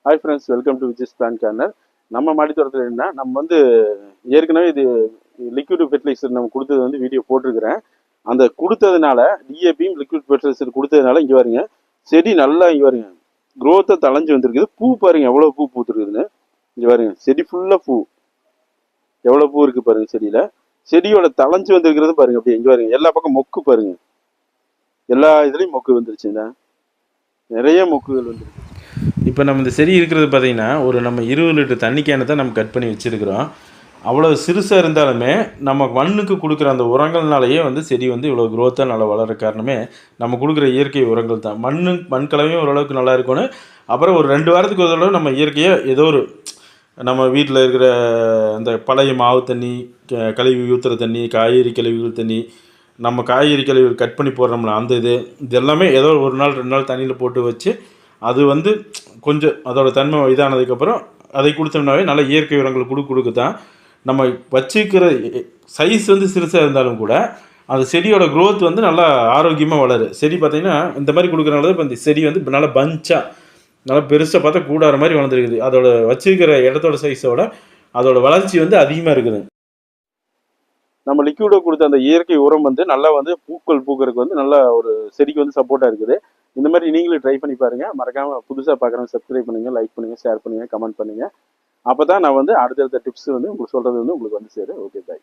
Hi friends, welcome to Vijay's plan corner. நம்ம மாடி தோட்டத்தில் என்ன நம்ம வந்து ஏற்கனவே இது லிக்விட் ஃபெர்டிலைசர் நம்ம கொடுத்தது வந்து வீடியோ போட்டிருக்கிறேன். அந்த கொடுத்ததுனால டிஏபியும் லிக்விட் ஃபெர்டிலைசர் கொடுத்ததுனால இங்கே பாருங்க செடி நல்லா இங்கே பாருங்க க்ரோத்தை தளைஞ்சு வந்திருக்குது. பூ பாருங்க எவ்வளோ பூ பூத்துருக்குதுன்னு. இங்கே பாருங்க செடி ஃபுல்லாக பூ, எவ்வளோ பூ இருக்கு பாருங்க செடியில. செடியோட தளைஞ்சு வந்திருக்கிறது பாருங்க. அப்படியே இங்கே பாருங்க எல்லா பக்கம் மொக்கு பாருங்க, எல்லா இதுலேயும் மொக்கு வந்துருச்சுங்க, நிறைய மொக்குகள் வந்துருக்கு. இப்போ நம்ம இந்த செடி இருக்கிறது பார்த்திங்கன்னா ஒரு நம்ம 20 லிட்டர் தண்ணி கேனை தான் நம்ம கட் பண்ணி வச்சுருக்கிறோம். அவ்வளோ சிறுசாக இருந்தாலுமே நம்ம மண்ணுக்கு கொடுக்குற அந்த உரங்கள்னாலேயே வந்து செடி வந்து இவ்வளோ க்ரோத்தாக நல்லா வளர காரணமே நம்ம கொடுக்குற இயற்கை உரங்கள் தான். மண் கலவையும் ஓரளவுக்கு நல்லா இருக்கணும். அப்புறம் ஒரு 2 வாரத்துக்கு ஒரு தடவை நம்ம இயற்கையாக ஏதோ ஒரு நம்ம வீட்டில் இருக்கிற அந்த பழைய மாவு தண்ணி, கழிவு ஊற்றுற தண்ணி, காய்கறி கழிவுகள் தண்ணி, நம்ம காய்கறி கழிவுகள் கட் பண்ணி போடுறோம்ல அந்த இது எல்லாமே ஏதோ ஒரு நாள் 2 நாள் தண்ணியில் போட்டு வச்சு அது வந்து கொஞ்சம் அதோட தன்மை இதானதுக்கப்புறம் அதை கொடுத்தோம்னாவே நல்ல இயற்கை உரங்கள் கொடுக்க தான் நம்ம வச்சுக்கிற சைஸ் வந்து சிறுசாக இருந்தாலும் கூட அந்த செடியோட க்ரோத் வந்து நல்லா ஆரோக்கியமாக வளரும். செடி பார்த்திங்கன்னா இந்த மாதிரி கொடுக்குறனால இப்போ இந்த செடி வந்து நல்லா பஞ்சாக நல்லா பெருசாக பார்த்தா கூடார மாதிரி வளர்ந்துருக்குது. அதோட வச்சுருக்கிற இடத்தோட சைஸோட அதோட வளர்ச்சி வந்து அதிகமாக இருக்குது. நம்ம லிக்விடை கொடுத்த அந்த இயற்கை உரம் வந்து நல்லா வந்து பூக்கள் பூக்கிறதுக்கு வந்து நல்லா ஒரு செடிக்கு வந்து சப்போர்ட்டாக இருக்குது. இந்த மாதிரி நீங்களும் ட்ரை பண்ணி பாருங்க. மறக்காம புதுசாக பார்க்குறவங்க சப்ஸ்கிரைப் பண்ணுங்க, லைக் பண்ணுங்க, ஷேர் பண்ணுங்க, கமெண்ட் பண்ணுங்க. அப்போ தான் நான் வந்து அடுத்தடுத்த டிப்ஸ் வந்து உங்களுக்கு சொல்கிறது வந்து உங்களுக்கு வந்து சேரும். ஓகே, பாய்.